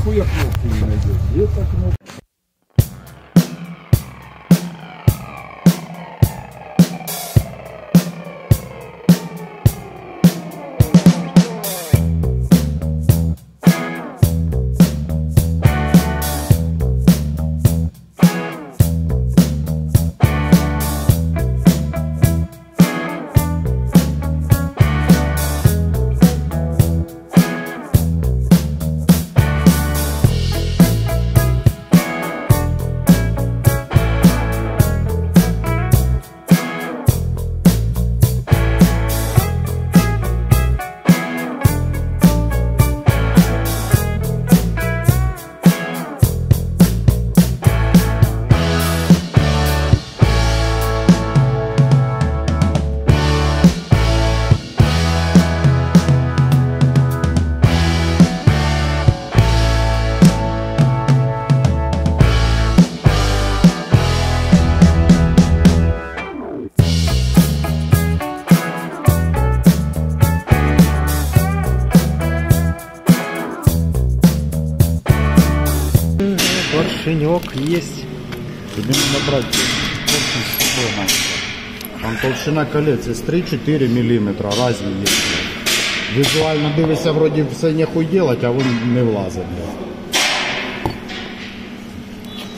нихуя кнопку не найдешь. Где-то кнопка. Поршенек есть. Тебе надо брать там толщина колец есть 3-4 мм, разні є. Візуально дивишся, вроді все нехуй делать, а він не влазить.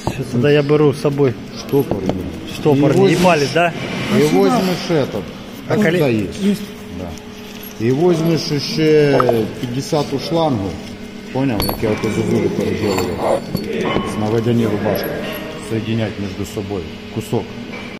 Все, тогда я беру с собой Штопор. штопор, не палец, да? И возьмешь этот. А тут коли... есть. Да. И возьмешь еще 50 шлангу. Понял, як я ото зазури переделываю. С наводяной рубашкой. Соединять между собой. Кусок.